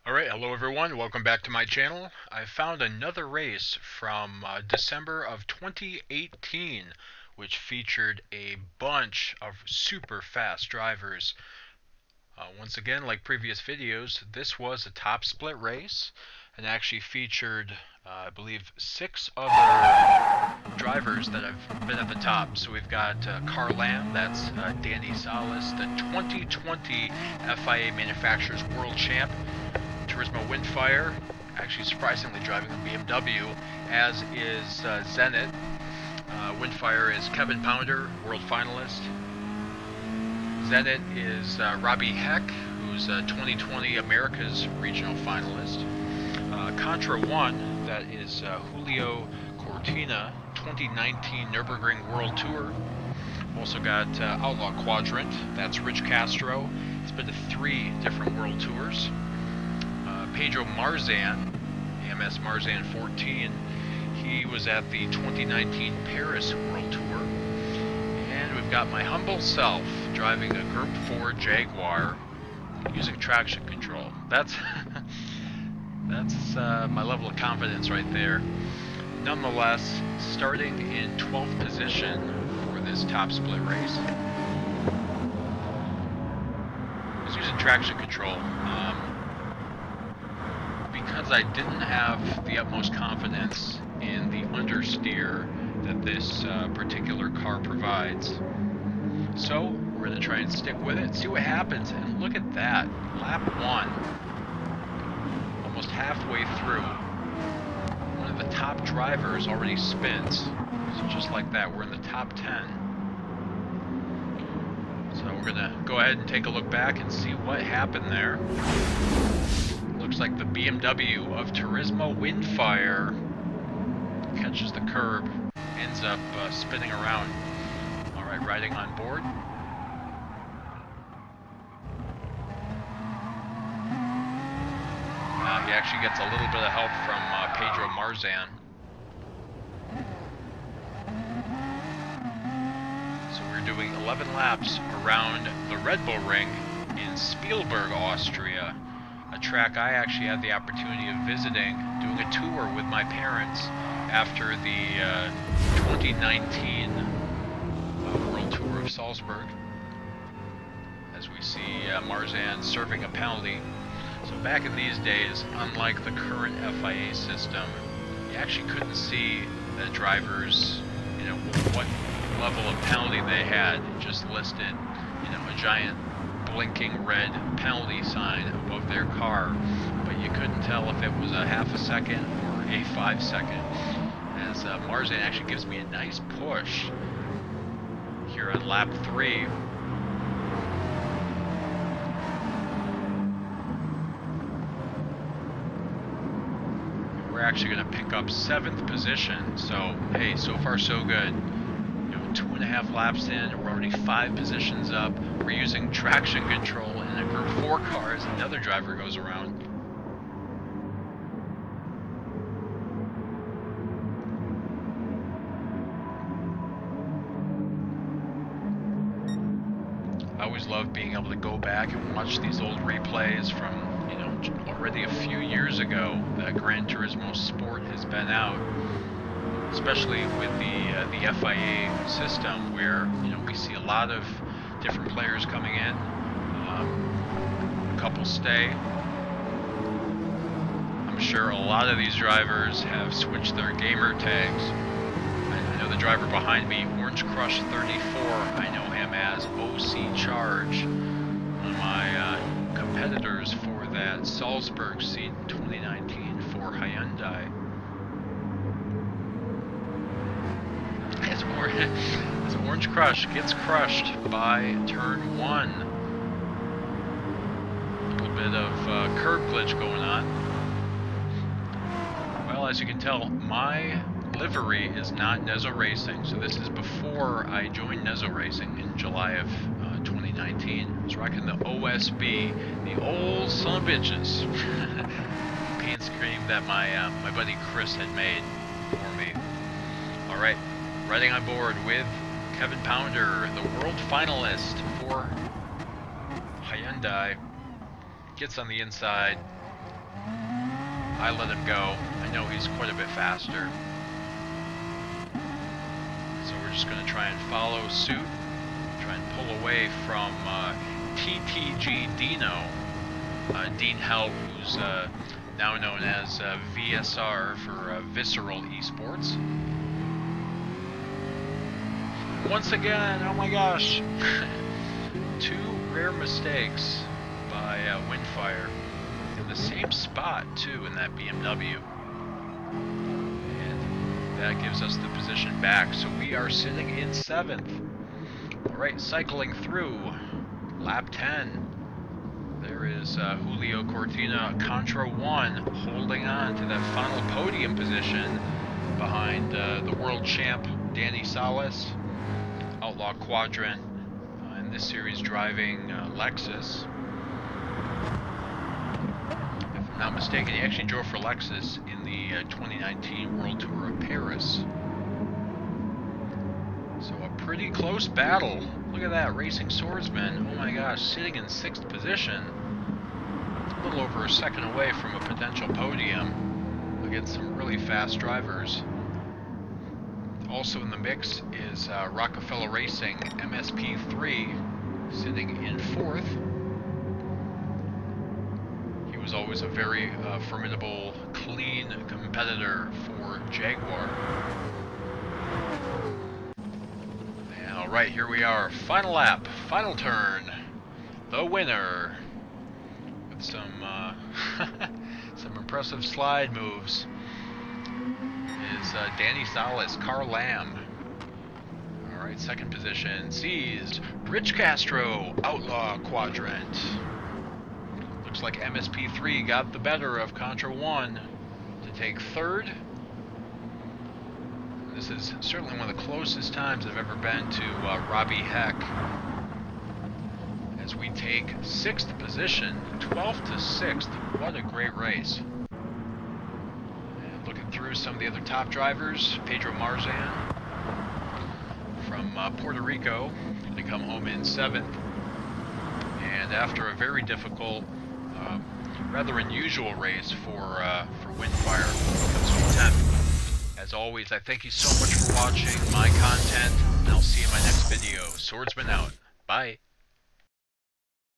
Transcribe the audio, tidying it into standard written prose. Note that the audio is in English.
Alright, hello everyone, welcome back to my channel. I found another race from December of 2018, which featured a bunch of super fast drivers. Once again, like previous videos, this was a top split race and actually featured, I believe, 6 other drivers that have been at the top. So we've got Carlam, that's Danny Salas, the 2020 FIA Manufacturers World Champ. Turismo Windfire, actually surprisingly driving the BMW, as is Zenit. Windfire is Kevin Pounder, world finalist. Zenit is Robbie Heck, who's 2020 America's regional finalist. Contra 1, that is Julio Cortina, 2019 Nürburgring World Tour. Also got Outlaw Quadrant, that's Rich Castro. He's been to 3 different World Tours. Pedro Marzan, AMS Marzan 14, he was at the 2019 Paris World Tour. And we've got my humble self driving a Group 4 Jaguar using traction control. That's my level of confidence right there. Nonetheless, starting in 12th position for this top split race. I was using traction control. Because I didn't have the utmost confidence in the understeer that this particular car provides. So we're going to try and stick with it, see what happens, and look at that. Lap 1, almost halfway through, one of the top drivers already spins. So just like that, we're in the top 10. So we're going to go ahead and take a look back and see what happened there. Looks like the BMW of Turismo Windfire catches the curb, ends up spinning around. Alright, riding on board. He actually gets a little bit of help from Pedro Marzan. So we're doing 11 laps around the Red Bull Ring in Spielberg, Austria. A track I actually had the opportunity of visiting, doing a tour with my parents after the 2019 World Tour of Salzburg. As we see Marzan serving a penalty. So back in these days, unlike the current FIA system, you actually couldn't see the drivers, what level of penalty they had. It just listed, a giant blinking red penalty sign above their car, but you couldn't tell if it was a half a second or a 5 second, as Marzan actually gives me a nice push here on lap 3. We're actually going to pick up 7th position, so hey, so far so good. 2.5 laps in, we're already 5 positions up. We're using traction control in a Group 4 car as another driver goes around. I always love being able to go back and watch these old replays from, already a few years ago that Gran Turismo Sport has been out. Especially with the FIA system, where we see a lot of different players coming in, a couple stay. I'm sure a lot of these drivers have switched their gamer tags. I know the driver behind me, Orange Crush 34. I know him as OC Charge, one of my competitors for that Salzburg seat in 2019 for Hyundai. As Orange Crush gets crushed by turn 1. A little bit of curb glitch going on. Well, as you can tell, my livery is not Nezzo Racing, so this is before I joined Nezzo Racing in July of 2019. I was rocking the OSB, the old son of bitches. Paint scheme that my buddy Chris had made for me. Alright. Riding on board with Kevin Pounder, the world finalist for Hyundai. Gets on the inside, I let him go. I know he's quite a bit faster. So we're just going to try and follow suit. Try and pull away from TTG Dino. Dean Held, who's now known as VSR for Visceral Esports. Once again, oh my gosh, 2 rare mistakes by Windfire in the same spot too in that BMW, and that gives us the position back. So we are sitting in 7th. All right, cycling through lap 10. There is Julio Cortina, Contra 1, holding on to that final podium position behind the world champ Danny Salas. Outlaw Quadrant in this series driving Lexus. If I'm not mistaken, he actually drove for Lexus in the 2019 World Tour of Paris. So a pretty close battle. Look at that, racing Swordsman, oh my gosh, sitting in 6th position. A little over a second away from a potential podium against some really fast drivers. Also in the mix is Rockefeller Racing MSP3 sitting in 4th. He was always a very formidable, clean competitor for Jaguar. And alright, here we are. Final lap, final turn. The winner with some some impressive slide moves is Danny Salas, Carl Lamb. Alright, 2nd position seized Rich Castro, Outlaw Quadrant. Looks like MSP3 got the better of Contra 1 to take 3rd. This is certainly one of the closest times I've ever been to Robbie Heck. As we take 6th position, 12th to 6th. What a great race. Through some of the other top drivers, Pedro Marzan from Puerto Rico, to come home in 7th. And after a very difficult, rather unusual race for Windfire, comes from 10th. As always, I thank you so much for watching my content, and I'll see you in my next video. Swordsman out. Bye.